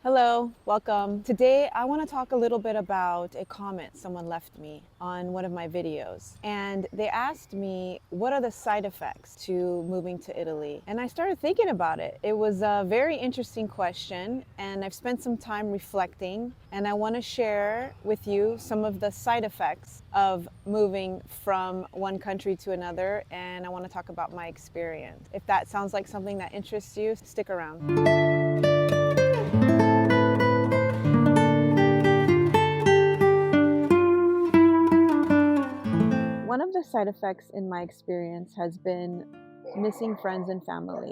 Hello, welcome. Today I want to talk a little bit about a comment someone left me on one of my videos. And they asked me, what are the side effects to moving to Italy? And I started thinking about it. It was a very interesting question, and I've spent some time reflecting, and I want to share with you some of the side effects of moving from one country to another, and I want to talk about my experience. If that sounds like something that interests you, stick around. One of the side effects in my experience has been missing friends and family.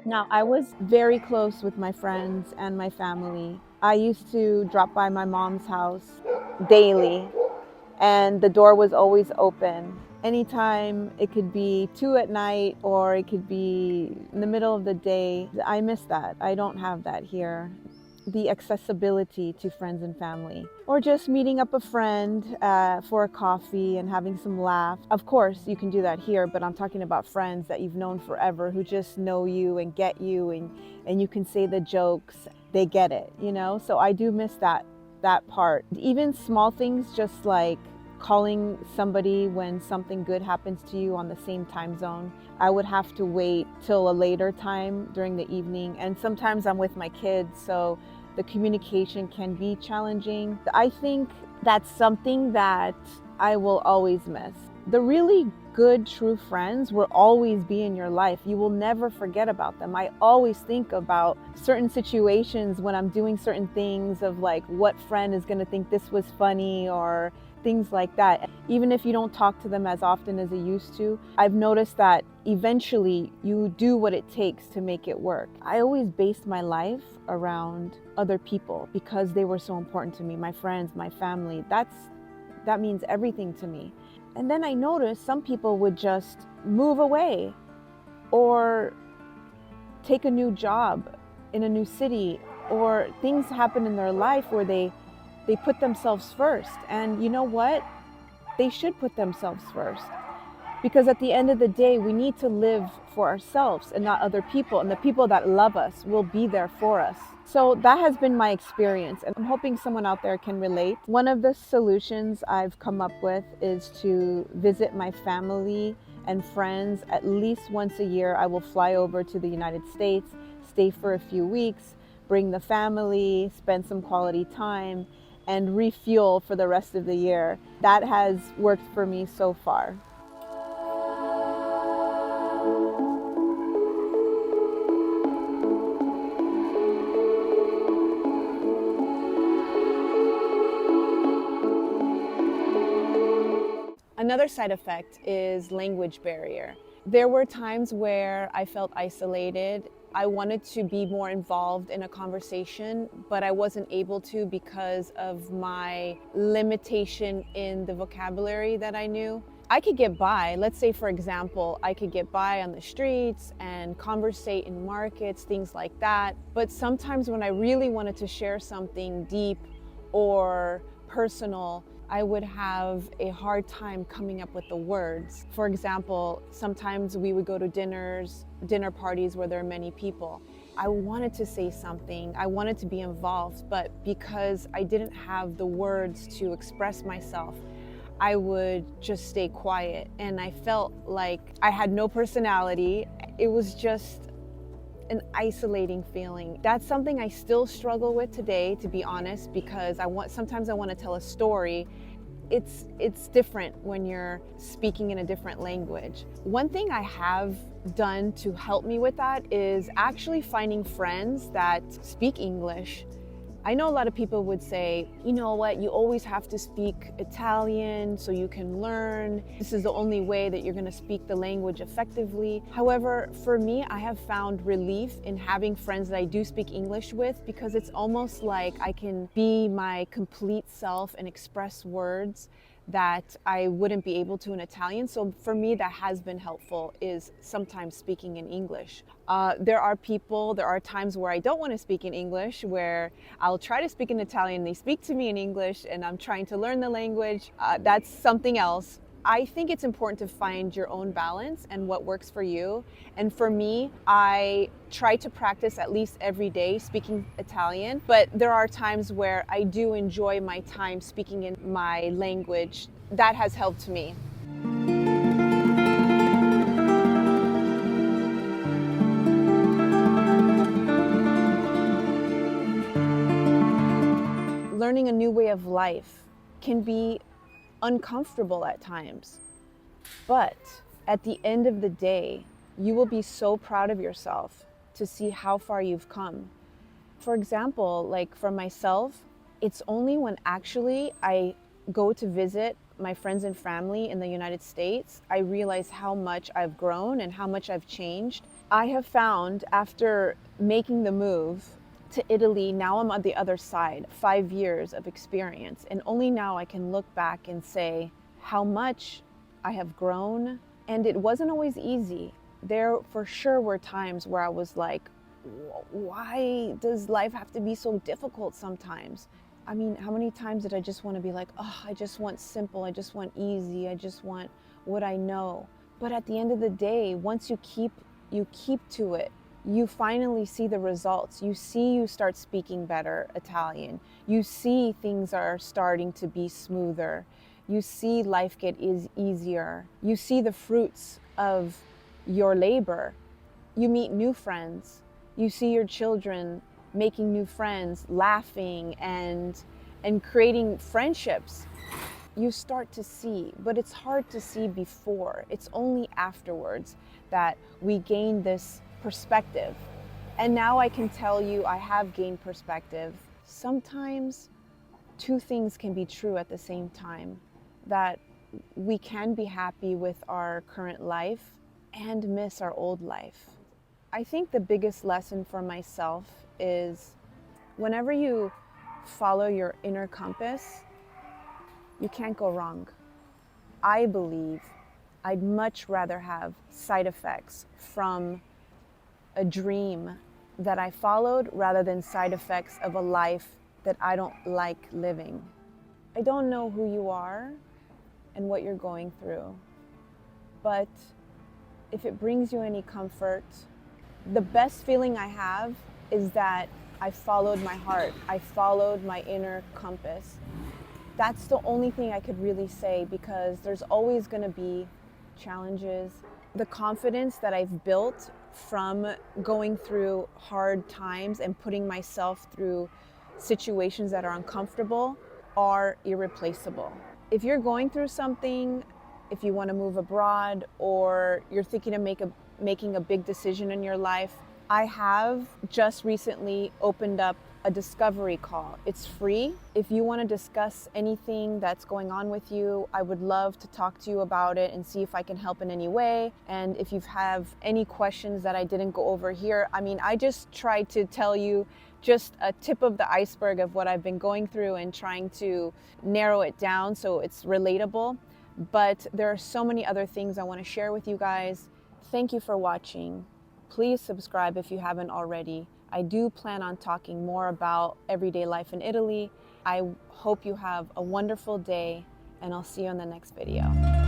Now, I was very close with my friends and my family. I used to drop by my mom's house daily, and the door was always open. Anytime, it could be 2 at night or it could be in the middle of the day. I miss that. I don't have that here. The accessibility to friends and family, or just meeting up a friend for a coffee and having some laughs. Of course, you can do that here, but I'm talking about friends that you've known forever who just know you and get you, and you can say the jokes. They get it, you know? So I do miss that part. Even small things, just like calling somebody when something good happens to you on the same time zone. I would have to wait till a later time during the evening, and sometimes I'm with my kids, so the communication can be challenging. I think that's something that I will always miss. The really good, true friends will always be in your life. You will never forget about them. I always think about certain situations when I'm doing certain things, of like, what friend is going to think this was funny, or things like that. Even if you don't talk to them as often as you used to, I've noticed that eventually you do what it takes to make it work. I always based my life around other people because they were so important to me. My friends, my family, that means everything to me. And then I noticed some people would just move away or take a new job in a new city, or things happen in their life where they put themselves first. And you know what? They should put themselves first, because at the end of the day, we need to live for ourselves and not other people. And the people that love us will be there for us. So that has been my experience, and I'm hoping someone out there can relate. One of the solutions I've come up with is to visit my family and friends at least once a year. I will fly over to the United States, stay for a few weeks, bring the family, spend some quality time, and refuel for the rest of the year. That has worked for me so far. Another side effect is language barrier. There were times where I felt isolated. I wanted to be more involved in a conversation, but I wasn't able to because of my limitation in the vocabulary that I knew. I could get by. Let's say, for example, I could get by on the streets and conversate in markets, things like that. But sometimes when I really wanted to share something deep or personal, I would have a hard time coming up with the words. For example, sometimes we would go to dinner parties where there are many people. I wanted to say something, I wanted to be involved, but because I didn't have the words to express myself, I would just stay quiet, and I felt like I had no personality. It was just an isolating feeling. That's something I still struggle with today, to be honest, because sometimes I want to tell a story. It's different when you're speaking in a different language. One thing I have done to help me with that is actually finding friends that speak English. I know a lot of people would say, you know what, you always have to speak Italian so you can learn. This is the only way that you're going to speak the language effectively. However, for me, I have found relief in having friends that I do speak English with, because it's almost like I can be my complete self and express words that I wouldn't be able to in Italian. So for me, that has been helpful, is sometimes speaking in English. There are times where I don't want to speak in English, where I'll try to speak in Italian, they speak to me in English, and I'm trying to learn the language. That's something else. I think it's important to find your own balance and what works for you. And for me, I try to practice at least every day speaking Italian, but there are times where I do enjoy my time speaking in my language. That has helped me. Learning a new way of life can be uncomfortable at times, but at the end of the day, you will be so proud of yourself to see how far you've come. For example, like for myself, it's only when actually I go to visit my friends and family in the United States, I realize how much I've grown and how much I've changed. I have found after making the move to Italy, now I'm on the other side, 5 years of experience. And only now I can look back and say how much I have grown. And it wasn't always easy. There for sure were times where I was like, why does life have to be so difficult sometimes? I mean, how many times did I just want to be like, oh, I just want simple, I just want easy, I just want what I know. But at the end of the day, once you keep to it, you finally see the results. You start speaking better Italian. You see things are starting to be smoother. You see life get easier. You see the fruits of your labor. You meet new friends. You see your children making new friends, laughing and creating friendships. You start to see, but it's hard to see before. It's only afterwards that we gain this perspective. And now I can tell you I have gained perspective. Sometimes two things can be true at the same time, that we can be happy with our current life and miss our old life. I think the biggest lesson for myself is whenever you follow your inner compass, you can't go wrong. I believe I'd much rather have side effects from a dream that I followed rather than side effects of a life that I don't like living. I don't know who you are and what you're going through, but if it brings you any comfort, the best feeling I have is that I followed my heart. I followed my inner compass. That's the only thing I could really say, because there's always going to be challenges. The confidence that I've built from going through hard times and putting myself through situations that are uncomfortable are irreplaceable. If you're going through something, if you want to move abroad or you're thinking of making a big decision in your life, I have just recently opened up a discovery call. It's free. If you want to discuss anything that's going on with you, I would love to talk to you about it and see if I can help in any way. And if you have any questions that I didn't go over here, I mean, I just tried to tell you just a tip of the iceberg of what I've been going through and trying to narrow it down so it's relatable. But there are so many other things I want to share with you guys. Thank you for watching. Please subscribe if you haven't already. I do plan on talking more about everyday life in Italy. I hope you have a wonderful day, and I'll see you in the next video.